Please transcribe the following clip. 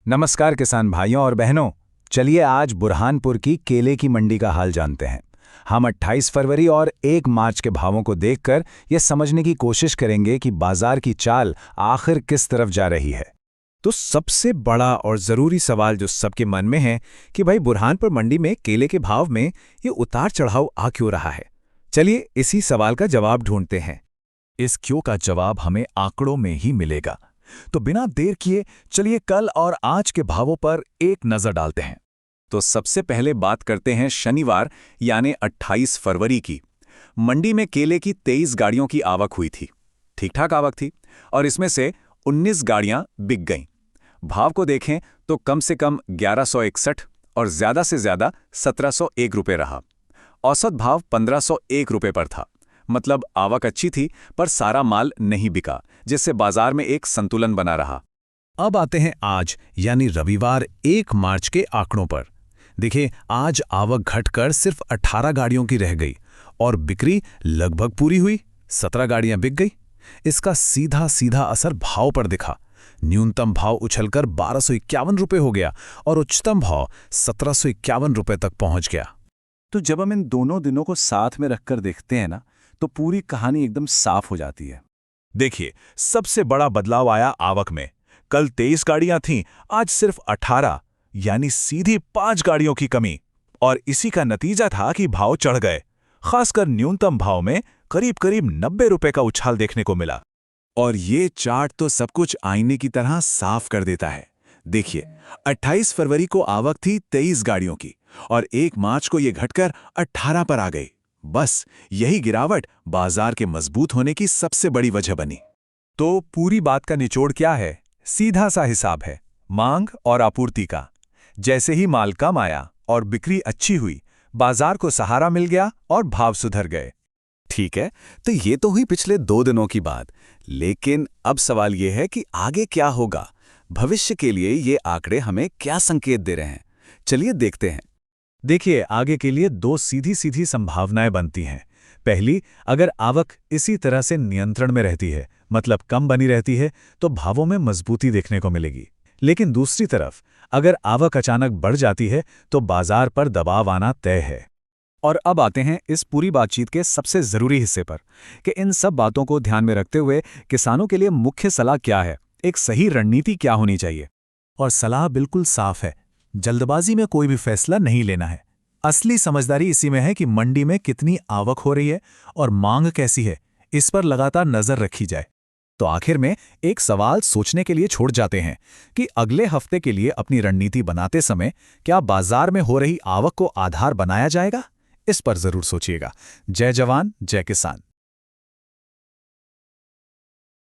नमस्कार किसान भाइयों और बहनों। चलिए आज बुरहानपुर की केले की मंडी का हाल जानते हैं। हम 28 फरवरी और 1 मार्च के भावों को देखकर ये समझने की कोशिश करेंगे कि बाजार की चाल आखिर किस तरफ जा रही है। तो सबसे बड़ा और ज़रूरी सवाल जो सबके मन में है कि भाई बुरहानपुर मंडी में केले के भाव में ये उतार चढ़ाव आ क्यों रहा है। चलिए इसी सवाल का जवाब ढूंढते हैं। इस क्यों का जवाब हमें आंकड़ों में ही मिलेगा। तो बिना देर किए चलिए कल और आज के भावों पर एक नजर डालते हैं। तो सबसे पहले बात करते हैं शनिवार यानी 28 फरवरी की। मंडी में केले की 23 गाड़ियों की आवक हुई थी। ठीक ठाक आवक थी और इसमें से 19 गाड़ियां बिक गईं। भाव को देखें तो कम से कम 1161 और ज्यादा से ज्यादा 1701 रुपये रहा। औसत भाव 1501 रुपये पर था। मतलब आवक अच्छी थी पर सारा माल नहीं बिका, जिससे बाजार में एक संतुलन बना रहा। अब आते हैं आज यानी रविवार 1 मार्च के आंकड़ों पर। देखिए आज आवक घटकर सिर्फ 18 गाड़ियों की रह गई और बिक्री लगभग पूरी हुई। 17 गाड़ियां बिक गई। इसका सीधा सीधा असर भाव पर दिखा। न्यूनतम भाव उछलकर 1251 रुपये हो गया और उच्चतम भाव 1751 रुपये तक पहुंच गया। तो जब हम इन दोनों दिनों को साथ में रखकर देखते हैं ना, तो पूरी कहानी एकदम साफ हो जाती है। देखिए सबसे बड़ा बदलाव आया आवक में। कल 23 गाड़ियां थीं, आज सिर्फ 18, यानी सीधी 5 गाड़ियों की कमी। और इसी का नतीजा था कि भाव चढ़ गए। खासकर न्यूनतम भाव में करीब करीब 90 रुपए का उछाल देखने को मिला। और ये चार्ट तो सब कुछ आईने की तरह साफ कर देता है। देखिए 28 फरवरी को आवक थी 23 गाड़ियों की और 1 मार्च को ये घटकर 18 पर आ गई। बस यही गिरावट बाजार के मजबूत होने की सबसे बड़ी वजह बनी। तो पूरी बात का निचोड़ क्या है? सीधा सा हिसाब है, मांग और आपूर्ति का। जैसे ही माल कम आया और बिक्री अच्छी हुई, बाजार को सहारा मिल गया और भाव सुधर गए। ठीक है, तो ये तो हुई पिछले 2 दिनों की बात। लेकिन अब सवाल ये है कि आगे क्या होगा। भविष्य के लिए ये आंकड़े हमें क्या संकेत दे रहे हैं? चलिए देखते हैं। देखिए आगे के लिए 2 सीधी सीधी संभावनाएं बनती हैं। पहली, अगर आवक इसी तरह से नियंत्रण में रहती है, मतलब कम बनी रहती है, तो भावों में मजबूती देखने को मिलेगी। लेकिन दूसरी तरफ अगर आवक अचानक बढ़ जाती है तो बाजार पर दबाव आना तय है। और अब आते हैं इस पूरी बातचीत के सबसे ज़रूरी हिस्से पर कि इन सब बातों को ध्यान में रखते हुए किसानों के लिए मुख्य सलाह क्या है, एक सही रणनीति क्या होनी चाहिए। और सलाह बिल्कुल साफ है, जल्दबाजी में कोई भी फैसला नहीं लेना है। असली समझदारी इसी में है कि मंडी में कितनी आवक हो रही है और मांग कैसी है, इस पर लगातार नजर रखी जाए। तो आखिर में एक सवाल सोचने के लिए छोड़ जाते हैं कि अगले हफ्ते के लिए अपनी रणनीति बनाते समय क्या बाजार में हो रही आवक को आधार बनाया जाएगा? इस पर जरूर सोचिएगा। जय जवान जय किसान।